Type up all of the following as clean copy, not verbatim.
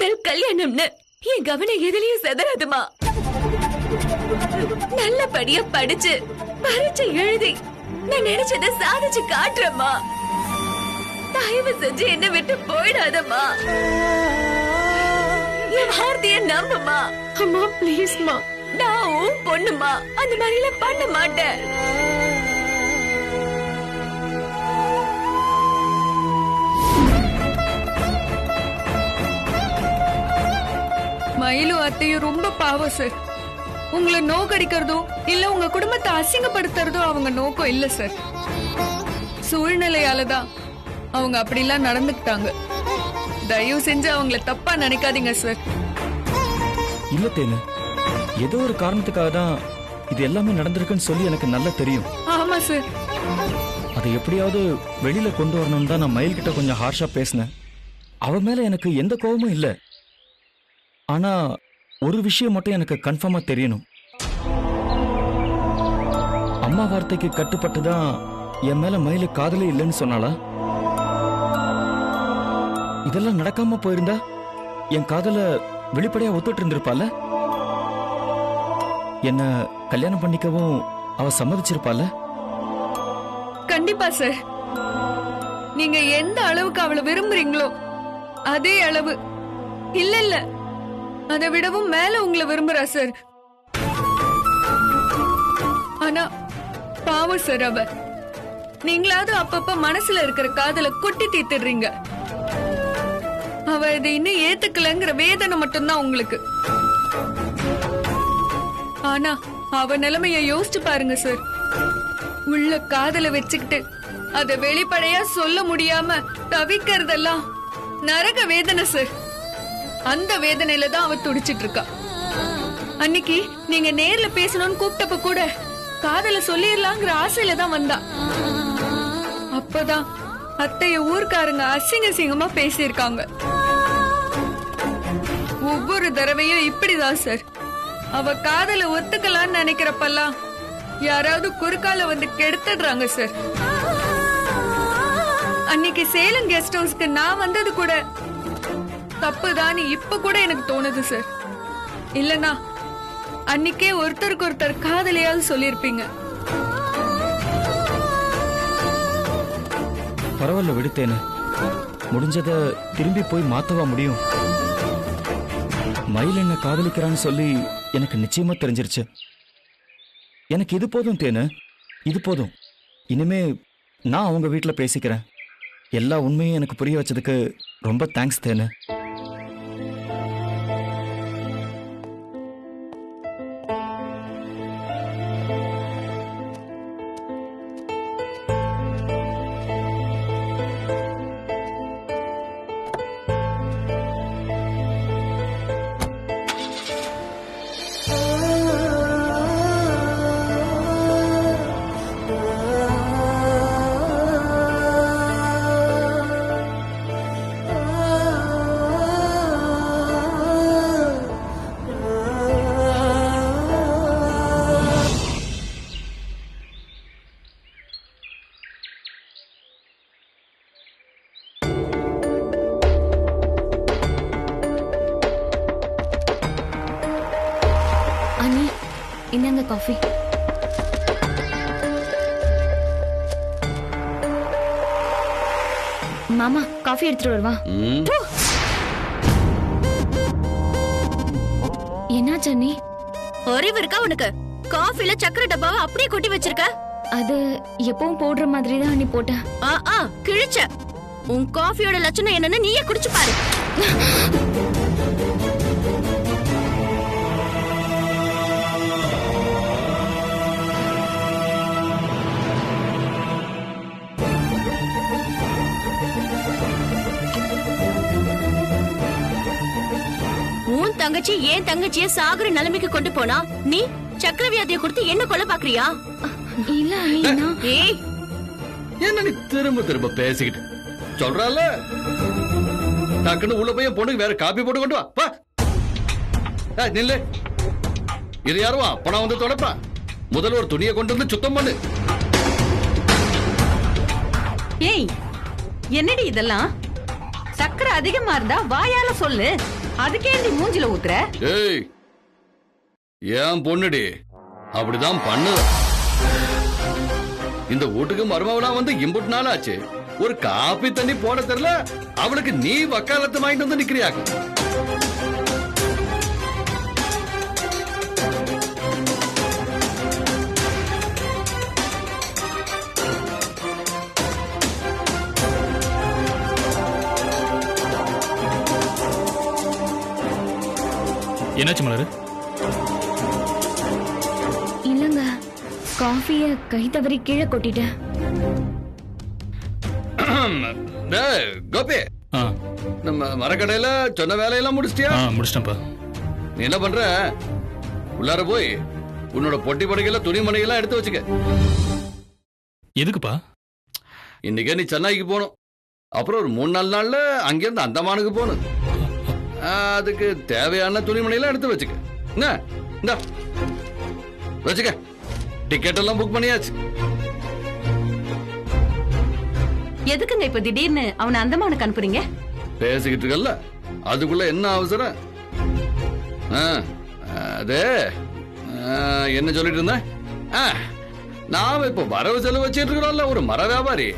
காதல் கல்யாணம்னு என் கவனம் எதுலயும் செதறாதுமா. நல்லபடியா படிச்சு பரீட்சை எழுதி நான் நினைச்சதை சாதிச்சு காட்டுறேம்மா. தயவு செஞ்சு என்ன விட்டு போயிடாதம்மா. என் வார்த்தைய நம்புமா. அம்மா ப்ளீஸ்மா. நான் உன் பொண்ணுமா, அந்த மாதிரி எல்லாம் பண்ண மாட்டேன். மயிலு அத்தையும் ரொம்ப பாவம் சார். உங்களை நோக்கடிக்கிறதோ இல்ல உங்க குடும்பத்தை அசிங்கப்படுத்துறதோ அவங்க நோக்கம் இல்ல சார். சூழ்நிலையாலதான் அவங்க அப்படிலாம் நடந்துக்கிட்டாங்க. தயவு செஞ்சு அவங்கள தப்பா நினைக்காதீங்க சார். இல்ல தேனு, ஏதோ ஒரு காரணத்துக்காக தான் இது எல்லாமே நடந்திருக்குன்னு சொல்லி எனக்கு நல்லா தெரியும். ஆமா சார். அதை எப்படியாவது வெளியில கொண்டு வரணும்னு தான் நான் மயில் கிட்ட கொஞ்சம் ஹார்ஷா பேசினேன். அவ மேல எனக்கு எந்த கோபமும் இல்ல. ஆனா ஒரு விஷயம் மட்டும் எனக்கு கன்ஃபார்மா தெரியணும். அம்மா வார்த்தைக்கு கட்டுப்பட்டுதான் என் மேல மயில காதலே இல்லைன்னு சொன்னாளா? இதெல்லாம் நடக்காம போயிருந்தா என் காதல வெளிப்படையா ஒத்துட்டு இருந்திருப்பால. என்ன கல்யாணம் பண்ணிக்கவும் அவ சம்மதிச்சிருப்பால. கண்டிப்பா சார். நீங்க எந்த அளவுக்கு அவளை விரும்புறீங்களோ அதே அளவு, இல்ல இல்ல அதை விடவும் மேல உங்களை விரும்புறா சார். ஆனா பாவம் சார் அவ. நீங்களாவது அப்பப்ப மனசுல இருக்கிற காதல கொட்டி தீர்த்துடுறீங்க. அவ இதை இன்னும் ஏத்துக்கலங்கிற வேதனை மட்டும்தான் உங்களுக்கு. ஆனா அவ நிலைமைய யோசிச்சு பாருங்க சார். உள்ள காதல வச்சுக்கிட்டு அத வெளிப்படையா சொல்ல முடியாம தவிக்கிறதெல்லாம் நரக வேதனை சார். அந்த வேதனையில தான் அவ துடிச்சிட்டு இருக்கா. அன்னைக்கு நீங்க நேர்ல பேசணும்னு கூப்பிட்டப்ப கூட காதல சொல்லிடலாங்கிற ஆசையில தான் வந்தா. அப்பதான் அத்தைய ஊர்க்காரங்க அசிங்க அசிங்கமா பேசியிருக்காங்க. ஒவ்வொரு தடவையும் இப்படிதான் சார். அவ காதல ஒத்துக்கலான்னு நினைக்கிறப்பெல்லாம் யாராவது குறுக்கால வந்து கெடுத்துடுறாங்க சார். அன்னைக்கு சேலம் கெஸ்ட் ஹவுஸ்க்கு நான் வந்தது கூட தப்புதான் இப்ப கூட எனக்கு தோணுது சார். இல்லனா அன்னைக்கே ஒருத்தருக்கு ஒருத்தர் காதலையாவது சொல்லிருப்பீங்க. பரவாயில்ல விடுத்தேன்னு, முடிஞ்சத திரும்பி போய் மாத்தவா முடியும். மயில் என்ன காதலிக்கிறான்னு சொல்லி எனக்கு நிச்சயமா தெரிஞ்சிருச்சு. எனக்கு இது போதும் தேனு, இது போதும். இனிமே நான் அவங்க வீட்டுல பேசிக்கிறேன். எல்லா உண்மையும் எனக்கு புரிய வச்சதுக்கு ரொம்ப தேங்க்ஸ் தேனு. இந்தாங்க காஃபி. மாமா காஃபி எடுத்துட்டு வருவா. என்னாச்சு அண்ணி? அறிவு இருக்கா உனக்கு? காஃபில சக்கரை டப்பாவை அப்படியே கொட்டி வச்சிருக்க. அது எப்பவும் போடுற மாதிரி தான் அண்ணி போட்டேன். கிழிச்ச. உன் காஃபியோட லட்சணம் என்னன்னு நீயே குடிச்சு பாரு. உன் தங்கச்சி ஏன் தங்கச்சிய சாகுற நிலைமைக்கு கொண்டு போனா நீ சக்கரவியாதியை கொடுத்து என்ன கொலை பாக்குறியா? இல்ல அண்ணா. ஏய், என்ன நீ திரும்ப திரும்ப பேசிக்கிட்டு சொல்றால? டக்குன்னு உள்ள போய் பொண்ணுக்கு வேற காப்பி போட்டு கொண்டு வா. நில்லு. இது யாருவா? பணம் வந்து தொடப்பா. முதல்ல ஒரு துணியை கொண்டு வந்து சுத்தம் பண்ணு. ஏய், என்னடி இதெல்லாம்? சக்கரை அதிகமா இருந்தா வாயால சொல்லு. அதுக்கே நீ மூஞ்சில ஊத்துற? ஏய், ஏன் பொண்ணுடி அப்படிதான் பண்ணு. இந்த வீட்டுக்கு மருமவளா வந்து இம்புட்டு நாள் ஆச்சு, ஒரு காப்பி தண்ணி போட தெரியல அவளுக்கு நீ வக்காலத்து வாங்கிட்டு வந்து நிக்கிறியாக்கு. என்னாச்சு மலரு? இல்லங்க, காஃபிய கை தவறி கீழே கொட்டிட்டேன். டேய், கோபி, ஆ நம்ம மரக்கடையில சொன்ன வேலையெல்லாம் முடிச்சிட்டியா? முடிச்சிட்டேன்ப்பா. நீ என்ன பண்ற, உள்ளார போய் உன்னோட பொட்டி படுக்கையில துணி மணிகள்லாம் எடுத்து வச்சுக்க. எதுக்குப்பா? இன்னைக்கே நீ சென்னைக்கு போகணும், அப்புறம் ஒரு 3-4 நாள்ல அங்கிருந்து அந்தமானுக்கு போகணும். அதுக்கு தேவையான துணிமணியெல்லாம் எடுத்து வச்சுக்க. என்ன இந்தா வச்சுக்க. டிக்கெட் எல்லாம் புக் பண்ணியாச்சு. எதுக்குங்க இப்ப திடீர்னு அவனை அந்தமானுக்கு அனுப்புறீங்க? பேசிக்கிட்டு இருக்கல்ல, அதுக்குள்ள என்ன அவசரம்? அது என்ன சொல்லிட்டு இருந்தேன்? நாம இப்ப வரவு செலவு வச்சிட்டு இருக்கிறோம்ல, ஒரு மர வியாபாரி.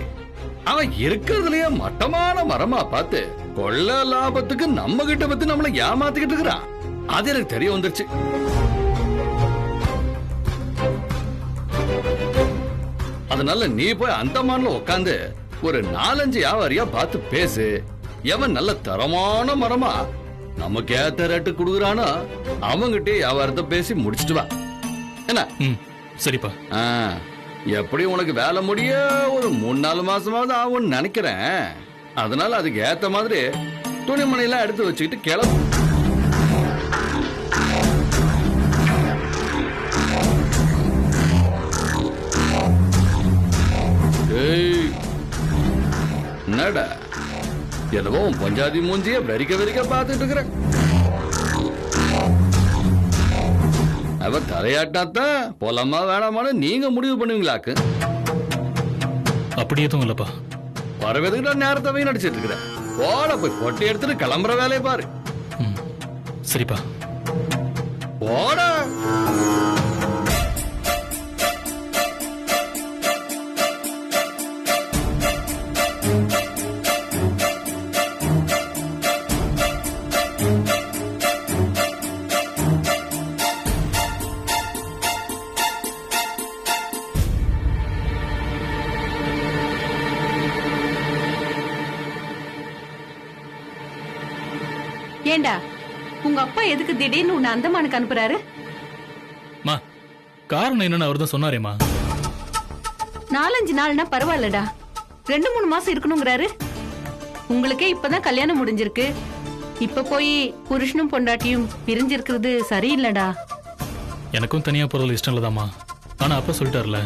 அவன் இருக்கிறதுலயே மட்டமான மரமா பார்த்து கொள்ள லாபத்துக்கு நம்ம கிட்ட பத்தி நம்மள ஏமாத்திக்கிட்டு இருக்கிறான். அது எனக்கு தெரிய வந்துருச்சு. அதனால நீ போய் அந்தமான்ல உட்காந்து ஒரு 4-5 வியாபாரியா பார்த்து பேசு. எவன் நல்ல தரமான மரமா நமக்கு ஏத்த ரேட்டு கொடுக்குறானோ அவங்கிட்டே வியாபாரத்தை பேசி முடிச்சிட்டு வா. என்ன? சரிப்பா. எப்படி உனக்கு வேலை முடிய ஒரு 3-4 மாசமாவது ஆகும்னு நினைக்கிறேன். அதனால அதுக்கு ஏத்த மாதிரி துணிமணி எல்லாம் எடுத்து வச்சுக்கிட்டு கிளம்பு. என்னடா எதவோ பஞ்சாதி மூஞ்சிய வெறிக்க வெறிக்க பார்த்துட்டு இருக்கிற. அவ தலையாட்டாத்தான் போலாமா வேணாமான்னு நீங்க முடிவு பண்ணுவீங்களாக்கு? அப்படி எதுவும் இல்லப்பா. வரவேதுக்கிட்ட நேரத்தவே நடிச்சிட்டு இருக்கிற. போட போய் பொட்டி எடுத்துட்டு கிளம்புற வேலையை பாரு. சரிப்பா. போட. ஏண்டா உங்க அப்பா எதுக்கு திடீர்னு உன்னை அந்தமானுக்கு அனுப்புறாரு? மா, காரணம் என்னன்னு அவர் தான் சொன்னாரேமா. 4-5 நாள்னா பரவாயில்லடா, 2-3 மாசம் இருக்கணுங்கிறாரு. உங்களுக்கே இப்பதான் கல்யாணம் முடிஞ்சிருக்கு. இப்ப போய் புருஷனும் பொண்டாட்டியும் பிரிஞ்சிருக்கிறது சரியில்லடா. எனக்கும் தனியா போறதுல இஷ்டம் இல்லதாமா. ஆனா அப்பா சொல்லிட்டார்ல.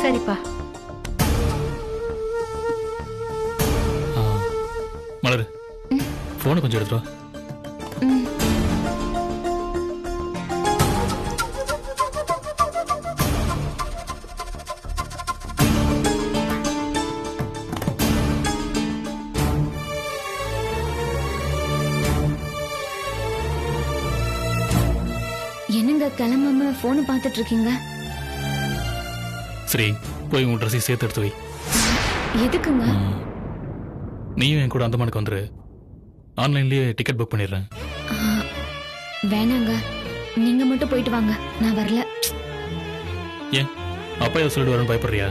சரிப்பா. மலரு, போனை கொஞ்சம் எடுத்துட்டு வா. என்னங்க கிளம்பாம போனை பார்த்துட்டு இருக்கீங்க? சரி, போய் உன் ட்ரெஸ்ஸை சேர்த்து எடுத்து வை. எதுக்குங்க? நீயும் என் கூட அந்தமானுக்கு வந்துரு. ஆன்லைன்லயே டிக்கெட் புக் பண்ணிடுறேன். வேணாங்க, நீங்க மட்டும் போயிட்டு வாங்க, நான் வரல. ஏன் அப்பா ஏதோ சொல்லிட்டு வரேன்னு பயப்படுறியா?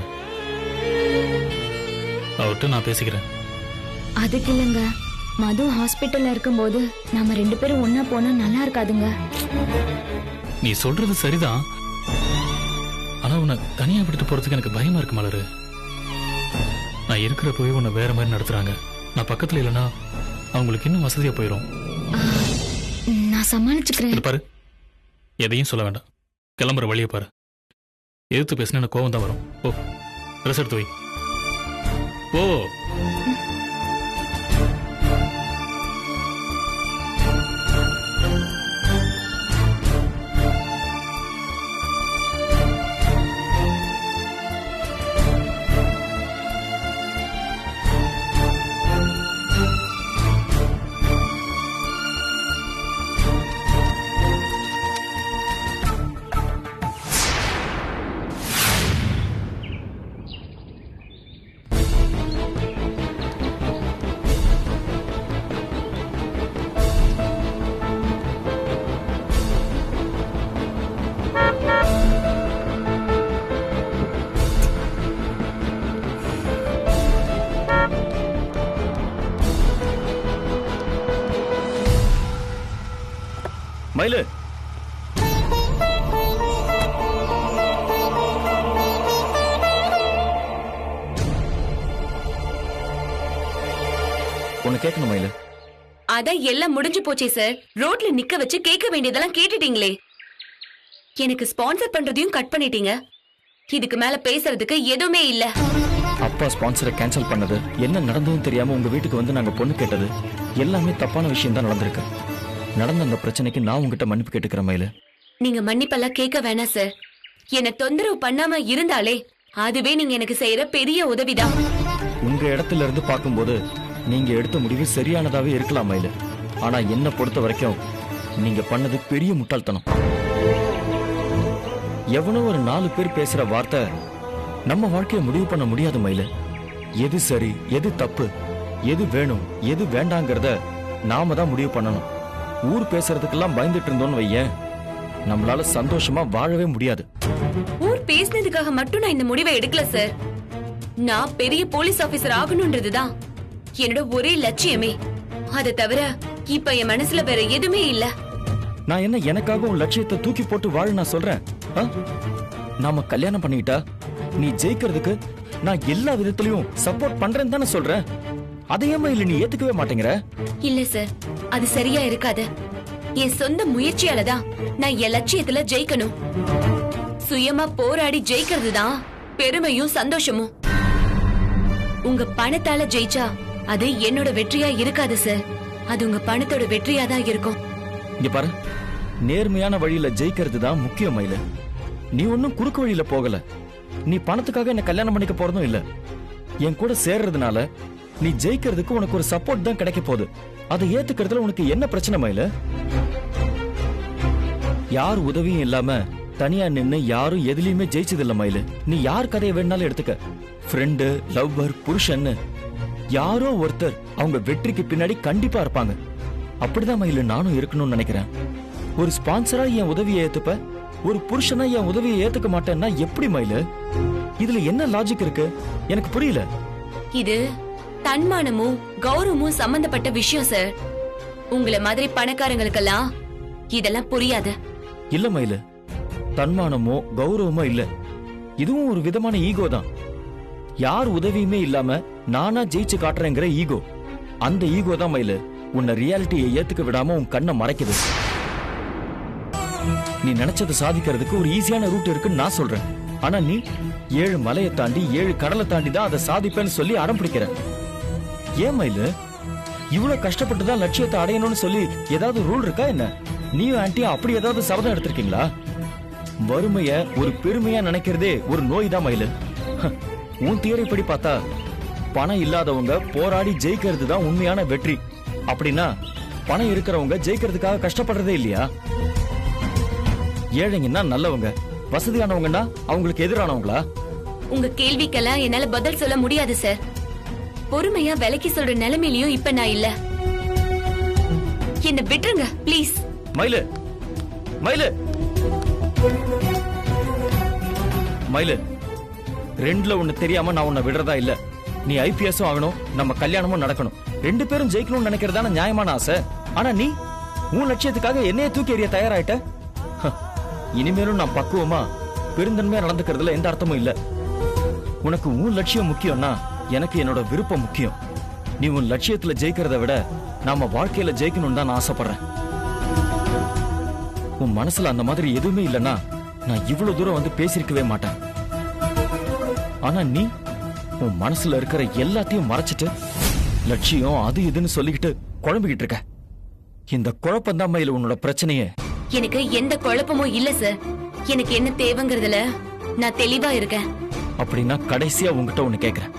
அவர்கிட்ட நான் பேசிக்கிறேன். அதுக்கு இல்லைங்க, மது ஹாஸ்பிட்டல்ல இருக்கும்போது நாம 2 பேரும் ஒன்னா போனா நல்லா இருக்காதுங்க. நீ சொல்றது சரிதான், ஆனா உன்னை தனியா விட்டுட்டு போறதுக்கு எனக்கு பயமா இருக்கு மலரு. நான் இருக்கிறப்பவே உன்னை வேற மாதிரி நடத்துறாங்க. நான் பக்கத்துல இல்லைன்னா அவங்களுக்கு இன்னும் வசதியா போயிடும். நான் சமாளிச்சுக்கிறேன். பாரு, எதையும் சொல்ல வேண்டாம். கிளம்புற வழியை பாரு. எதிர்த்து பேசினா எனக்கு கோவம் தான் வரும். ஓ, ட்ரெஸ் எடுத்து வை. ஓ. மயிலு உன்னை கேட்கணும் மயிலு. அதான் எல்லாம் முடிஞ்சு போச்சே சார். ரோட்ல நிக்க வச்சு கேட்க வேண்டியதெல்லாம் கேட்டுட்டீங்களே. எனக்கு ஸ்பான்சர் பண்றதையும் கட் பண்ணிட்டீங்க. இதுக்கு மேல பேசுறதுக்கு எதுவுமே இல்ல. அப்பா ஸ்பான்சரை கேன்சல் பண்ணது, என்ன நடந்ததுன்னு தெரியாம உங்க வீட்டுக்கு வந்து நாங்க பொண்ணு கேட்டது எல்லாமே தப்பான விஷயம் தான் நடந்திருக்கு. நடந்த அந்த பிரச்சனைக்கு நான் உங்ககிட்ட மன்னிப்பு கேட்டுக்கிறேன் மயிலு. நீங்க மன்னிப்பெல்லாம் கேட்க வேணாம் சார். என்ன தொந்தரவு பண்ணாம இருந்தாலே அதுவே நீங்க எனக்கு செய்யற பெரிய உதவிதான். உங்க இடத்துல இருந்து பார்க்கும்போது நீங்க எடுத்த முடிவு சரியானதாவே இருக்கலாம் மயிலு. ஆனா என்ன பொறுத்த வரைக்கும் நீங்க பண்ணது பெரிய முட்டாள்தனம். எவனோ ஒரு 4 பேர் பேசுற வார்த்தை நம்ம வாழ்க்கையை முடிவு பண்ண முடியாது மயிலு. எது சரி, எது தப்பு, எது வேணும், எது வேண்டாங்கிறத நாம தான் முடிவு பண்ணணும். ஊர் பேசுறதுக்கெல்லாம் பயந்துட்டு இருந்தோம்னு வையேன், நம்மளால சந்தோஷமா வாழவே முடியாது. ஊர் பேசினதுக்காக மட்டும் நான் இந்த முடிவை எடுக்கல சார். நான் பெரிய போலீஸ் ஆபீசர் ஆகணும்ன்றதுதான் என்னோட ஒரே லட்சியமே. அதை தவிர இப்ப என் மனசுல வேற எதுவுமே இல்ல. நான் என்ன எனக்காக உன் லட்சியத்தை தூக்கி போட்டு வாழ நான் சொல்றேன். நாம கல்யாணம் பண்ணிக்கிட்டா நீ ஜெயிக்கிறதுக்கு நான் எல்லா விதத்திலையும் சப்போர்ட் பண்றேன்னு தானே சொல்றேன். அதையேமா இல்ல நீ ஏத்துக்கவே மாட்டேங்கிற? இல்ல சார், அது சரியா இருக்காது. என் சொந்த முயற்சியால தான் நான் என் லட்சியத்துல ஜெயிக்கணும். சுயமா போராடி ஜெயிக்கிறது தான் பெருமையும் சந்தோஷமும். உங்க பணத்தால ஜெயிச்சா அது என்னோட வெற்றியா இருக்காது சார். அது உங்க பணத்தோட வெற்றியா தான் இருக்கும். இங்க பாரு, நேர்மையான வழியில ஜெயிக்கிறது தான் முக்கியம் மயிலு. நீ ஒன்னும் குறுக்கு வழியில போகல. நீ பணத்துக்காக என்ன கல்யாணம் பண்ணிக்க போறதும் இல்ல. என் கூட சேர்றதுனால நீ ஜெயிக்கிறதுக்கு உனக்கு ஒரு சப்போர்ட் தான் கிடைக்க போகுது. அதை ஏத்துக்கிறதுல உனக்கு என்ன பிரச்சனை மயிலு? யார் உதவியும் இல்லாம தனியா நின்னு யாரும் எதுலயுமே ஜெயிச்சது இல்ல மயிலு. நீ யார் கதையை வேணாலும் எடுத்துக்க. ஃப்ரெண்டு, லவ்வர், புருஷன்னு யாரோ ஒருத்தர் அவங்க வெற்றிக்கு பின்னாடி கண்டிப்பா இருப்பாங்க. அப்படிதான் மயிலு நானும் இருக்கணும்னு நினைக்கிறேன். ஒரு ஸ்பான்சரா என் உதவியை ஏத்துப்ப, ஒரு புருஷனா என் உதவியை ஏத்துக்க மாட்டேன்னா எப்படி மயிலு? இதுல என்ன லாஜிக் இருக்கு எனக்கு புரியல. இது தன்மானமும் கௌரவமும் சம்பந்தப்பட்ட விஷயம் சார். உங்களை மாதிரி பணக்காரங்களுக்கெல்லாம் இதெல்லாம் புரியாது. இல்ல மயிலு, தன்மானமோ கௌரவமோ இல்ல. இதுவும் ஒரு விதமான ஈகோ தான். யார் உதவியுமே இல்லாம நானா ஜெயிச்சு காட்டுறேங்கிற ஈகோ. அந்த ஈகோ தான் மயிலு உன்னை ரியாலிட்டியை ஏத்துக்க விடாம உன் கண்ணை மறைக்குது. நீ நினைச்சதை சாதிக்கிறதுக்கு ஒரு ஈஸியான ரூட் இருக்குன்னு நான் சொல்றேன். ஆனா நீ 7 மலையை தாண்டி 7 கடலை தாண்டி தான் அதை சாதிப்பேன்னு சொல்லி அடம் பிடிக்கிற. ஏன் மயிலு இவ்வளவு கஷ்டப்பட்டு தான் லட்சியத்தை அடையணும்னு சொல்லி ஏதாவது ரூல் இருக்கா என்ன? நீயும் ஆன்ட்டியும் அப்படி ஏதாவது சபதம் எடுத்திருக்கீங்களா? வறுமைய ஒரு பெருமையா நினைக்கிறதே ஒரு நோய் தான் மயிலு. உன் தியரி படி பார்த்தா பணம் இல்லாதவங்க போராடி ஜெயிக்கிறது தான் உண்மையான வெற்றி. அப்படின்னா பணம் இருக்கிறவங்க ஜெயிக்கிறதுக்காக கஷ்டப்படுறதே இல்லையா? ஏழைங்கன்னா நல்லவங்க, வசதியானவங்கன்னா அவங்களுக்கு எதிரானவங்களா? உங்க கேள்விக்கெல்லாம் என்னால பதில் சொல்ல முடியாது சார். பொறுமையா விலைக்கு சொல்ற நிலைமையிலயும் இப்ப நான் இல்ல. என்ன விட்டுருங்க ப்ளீஸ். மயிலு மயிலு மயிலு, ரெண்டுல ஒண்ணு தெரியாம நான் உன்னை விடுறதா இல்ல. நீ ஐபிஎஸும் ஆகணும், நம்ம கல்யாணமும் நடக்கணும். 2 பேரும் ஜெயிக்கணும்னு நினைக்கிறதான நியாயமான ஆசை. ஆனா நீ உன் லட்சியத்துக்காக என்னைய தூக்கி எறிய தயாராயிட்ட. இனிமேலும் நான் பக்குவமா பெருந்தன்மையா நடந்துக்கிறதுல எந்த அர்த்தமும் இல்ல. உனக்கு உன் லட்சியம் முக்கியம்னா எனக்கு என்னோட விருப்பம் முக்கியம். நீ உன் லட்சியத்துல ஜெயிக்கிறத விட நாம வாழ்க்கையில ஜெயிக்கணும்னு தான் நான் ஆசைப்படுறேன். உன் மனசுல அந்த மாதிரி எதுவுமே இல்லைன்னா நான் இவ்வளவு தூரம் வந்து பேசிருக்கவே மாட்டேன். ஆனா நீ உன் மனசுல இருக்கிற எல்லாத்தையும் மறைச்சிட்டு லட்சியம் அது இதுன்னு சொல்லிக்கிட்டு குழம்பிக்கிட்டு இருக்க. இந்த குழப்பம் தான் மயில உன்னோட பிரச்சனையே. எனக்கு எந்த குழப்பமும் இல்ல சார். எனக்கு என்ன தேவைங்கிறதுல நான் தெளிவா இருக்கேன். அப்படின்னா கடைசியா உன்கிட்ட ஒண்ணு கேக்குறேன்.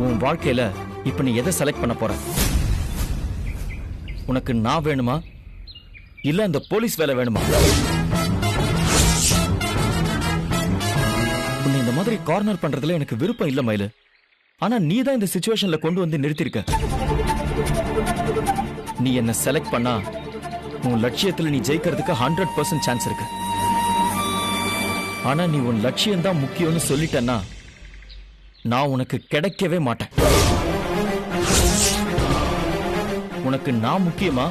உன் வாழ்க்கையில இப்ப நீ எதை செலக்ட் பண்ண போற? உனக்கு நான் வேணுமா இல்ல அந்த போலீஸ் வேலை வேணுமா? உன்னை இந்த மாதிரி கார்னர் பண்றதுல எனக்கு விருப்பம் இல்ல மயிலு. ஆனா நீ தான் இந்த சிச்சுவேஷன்ல கொண்டு வந்து நிறுத்திருக்க. நீ என்ன செலக்ட் பண்ணா உன் லட்சியத்துல நீ ஜெயிக்கிறதுக்கு 100% சான்ஸ் இருக்கு. ஆனா நீ உன் லட்சியம் தான் முக்கியம்னு சொல்லிட்டேன்னா நான் உனக்கு கிடைக்கவே மாட்டேன். உனக்கு நான் முக்கியமா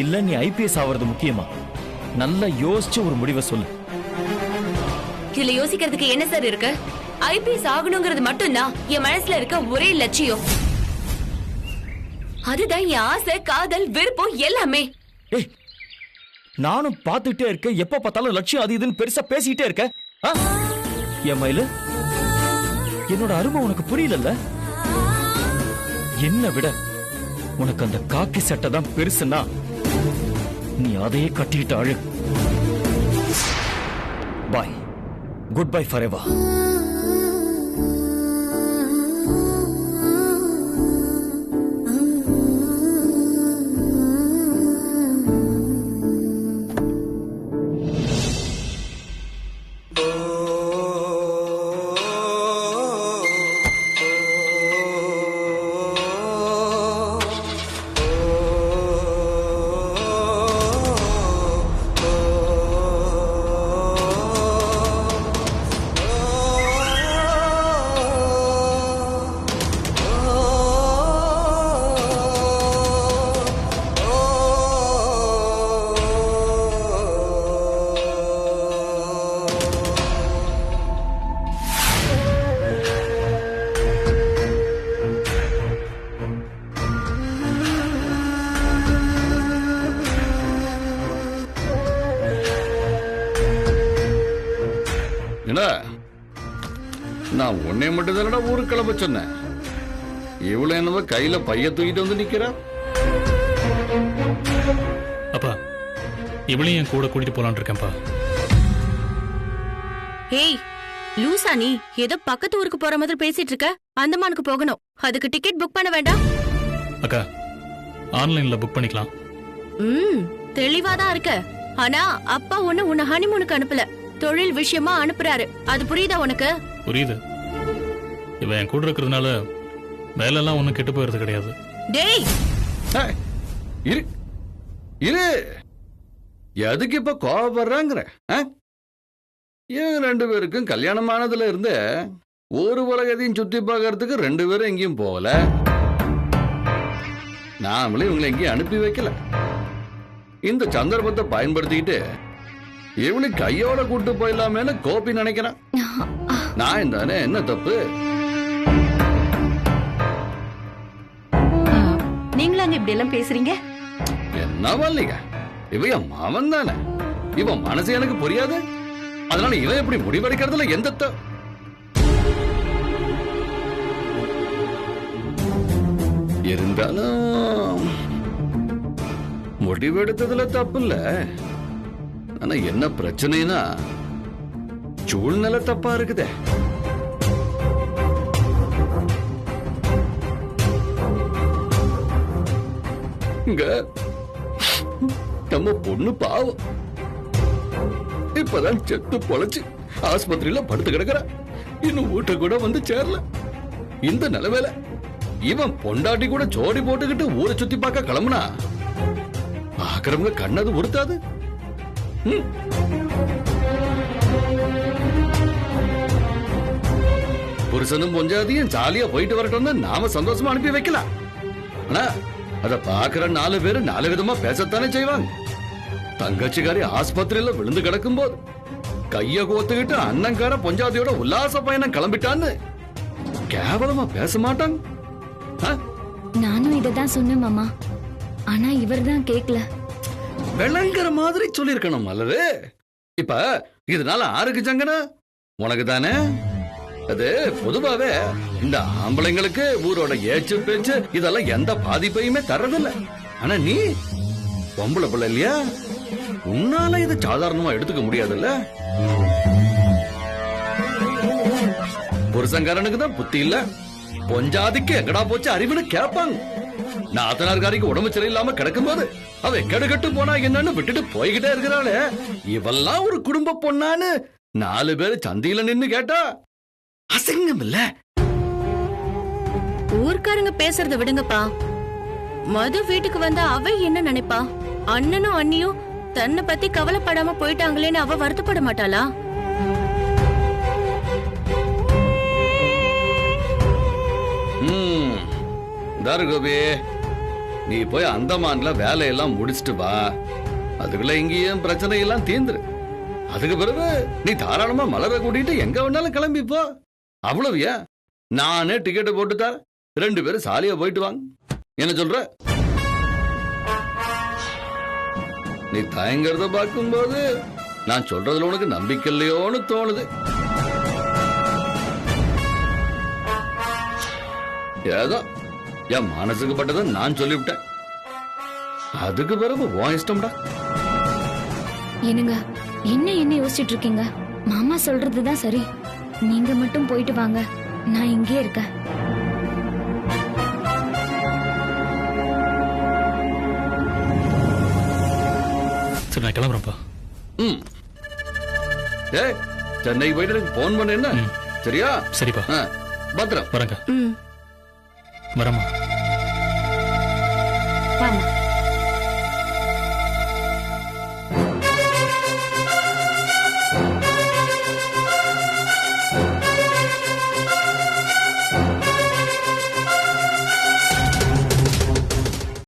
இல்ல நீ ஐபிஎஸ் ஆவறது முக்கியமா? நல்லா யோசிச்சு ஒரு முடிவை சொல்லு. இதுல யோசிக்கிறதுக்கு என்ன சார் இருக்கு? ஐபிஎஸ் ஆகணுங்கிறது மட்டும்தான் என் மனசுல இருக்க ஒரே லட்சியம். அதுதான் என் ஆசை, காதல், விருப்பம் எல்லாமே. ஏய், நானும் பார்த்துட்டே இருக்கேன். எப்ப பார்த்தாலும் லட்சியம் அது இதுன்னு பெருசா பேசிக்கிட்டே இருக்க. என் மயிலு, என்னோட அருமை உனக்கு புரியலல்ல? என்ன விட உனக்கு அந்த காக்கி சட்டை தான் பெருசுன்னா நீ அதையே கட்டிட்டு அழு. பாய், குட் பை ஃபார் எவர். என்ன, நான் உன்னை மட்டும் தானடா ஊருக்கு கிளம்ப சொன்னேன். இவ்வளவு என்னவோ கையில பைய தூக்கிட்டு வந்து நிக்கிற. அப்பா, இவளையும் என் கூட கூட்டிட்டு போலான் இருக்கேன்ப்பா. ஏய் லூசா, நீ ஏதோ பக்கத்து ஊருக்கு போற மாதிரி பேசிட்டு இருக்க. அந்தமானுக்கு போகணும், அதுக்கு டிக்கெட் புக் பண்ண வேண்டாம். அக்கா, ஆன்லைன்ல புக் பண்ணிக்கலாம். தெளிவாதான் இருக்க. ஆனா அப்பா ஒண்ணு உன்னை ஹனிமூனுக்கு அனுப்பல, தொழில் விஷயமா அனுப்புறாரு. அது புரியுதா உனக்கு? புரியுது. இவன் என் கூட இருக்கிறதுனால வேலையெல்லாம் ஒன்னும் கெட்டு போயிறது கிடையாது. டேய் இரு இரு, எதுக்கு இப்ப கோபப்படுறாங்கிற? இவங்க 2 பேருக்கும் கல்யாணம் ஆனதுல இருந்து ஒரு உலகத்தையும் சுத்தி பார்க்கறதுக்கு 2 பேரும் எங்கேயும் போகல. நாமளும் இவங்களை எங்கேயும் அனுப்பி வைக்கல. இந்த சந்தர்ப்பத்தை பயன்படுத்திக்கிட்டு இவனுக்கு கையோட கூட்டு போயிடலாமேன்னு கோபி நினைக்கிறான். நான் தானே, என்ன தப்பு? நீங்களாங்க இப்படி எல்லாம் பேசுறீங்க? என்னவா இல்லைங்க, இவன் மாமன் தானே. இவன் மனசு எனக்கு புரியாது. அதனால இவன் எப்படி முடிவெடுக்கிறதுல எந்த இருந்தாலும் முடிவெடுத்ததுல தப்பு இல்ல. ஆனா என்ன பிரச்சனைனா சூழ்நிலை தப்பா இருக்குதே. இங்க நம்ம பொண்ணு பாவம் இப்பதான் செத்து பொழைச்சு ஆஸ்பத்திரியில படுத்து கிடக்குற. இன்னும் வீட்டை கூட வந்து சேரல. இந்த நிலைமையில இவன் பொண்டாட்டி கூட ஜோடி போட்டுக்கிட்டு ஊரை சுத்தி பார்க்க கிளம்புனா பாக்குறவங்க கண்ணது உறுத்தாது. புருஷனும் பொஞ்சாதியும் ஜாலியா போயிட்டு வரட்டும்னு நாம சந்தோஷமா அனுப்பி வைக்கலாம். ஆனா அத பாக்குற 4 பேரு 4 விதமா பேசத்தானே செய்வாங்க. தங்கச்சிக்காரி ஆஸ்பத்திரியில விழுந்து கிடக்கும் போது கைய கோத்துக்கிட்டு அண்ணங்கார பொஞ்சாதியோட உல்லாச பயணம் கிளம்பிட்டான்னு கேவலமா பேச மாட்டாங்க. நானும் இததான் சொன்னேன் மாமா, ஆனா இவர் தான் கேக்கல. விளங்குற மாதிரி சொல்லிருக்கணும் அல்லது. இப்ப இதனால ஆருக்கு சங்கனா? உனக்கு தானே. அது பொதுவாவே இந்த ஆம்பளைங்களுக்கு ஊரோட ஏச்சு பேச்சு இதெல்லாம் எந்த பாதிப்பையுமே தர்றதில்ல. ஆனா நீ பொம்பளை பிள்ளை இல்லையா, உன்னால இதை சாதாரணமா எடுத்துக்க முடியாதுல்ல. புருஷங்காரனுக்கு தான் புத்தி இல்ல, பொஞ்சாதிக்கு எங்கடா போச்சு அறிவுன்னு கேட்பாங்க. நாத்தனார்காரிக்கு உடம்பு சரியில்லாம கிடக்கும் போது அவ கெடுகட்டு போனா என்னன்னு விட்டுட்டு போய்கிட்டே இருக்கிறாளே, இவெல்லாம் ஒரு குடும்ப பொண்ணான்னு 4 பேரு சந்தியில நின்னு கேட்டா அசிங்கம் இல்ல? ஊர்க்காரங்க பேசுறத விடுங்கப்பா. மது வீட்டுக்கு வந்தா அவ என்ன நினைப்பா? அண்ணனும் அண்ணியும் தன்னை பத்தி கவலைப்படாம போயிட்டாங்களேன்னு அவ வருத்தப்பட மாட்டாளா? தாரு கோபி, நீ போய் அந்தமான்ல வேலையெல்லாம் முடிச்சிட்டு வா. அதுக்குள்ள இங்கேயும் பிரச்சனை எல்லாம் தீந்துரு. அதுக்கு பிறகு நீ தாராளமா மலரை கூட்டிட்டு எங்க வேணாலும் கிளம்பி போ. அவ்வளவு ஏன், நானே டிக்கெட் போட்டு தரேன். 2 பேரும் சாலியா போயிட்டு வாங்க. என்ன சொல்ற? நீ தயங்கறத பார்க்கும்போது நான் சொல்றதுல உனக்கு நம்பிக்கை இல்லையோன்னு தோணுது. ஏதோ என் மனசுக்கு பட்டதை நான் சொல்லிவிட்டேன். அதுக்கு பிறகு உன் இஷ்டம்டா. என்னங்க என்ன யோசிச்சுட்டு இருக்கீங்க? மாமா சொல்றதுதான் சரி. நீங்க மட்டும் போயிட்டு வாங்க, நான் இங்கே இருக்கேன். சரி, நான் கிளம்புறேன்ப்பா. ஏய், சென்னைக்கு போயிட்டு எனக்கு போன் பண்ண என்ன? சரியா? சரிப்பா. பத்திரம். வரேங்க. வரமா. வாங்க.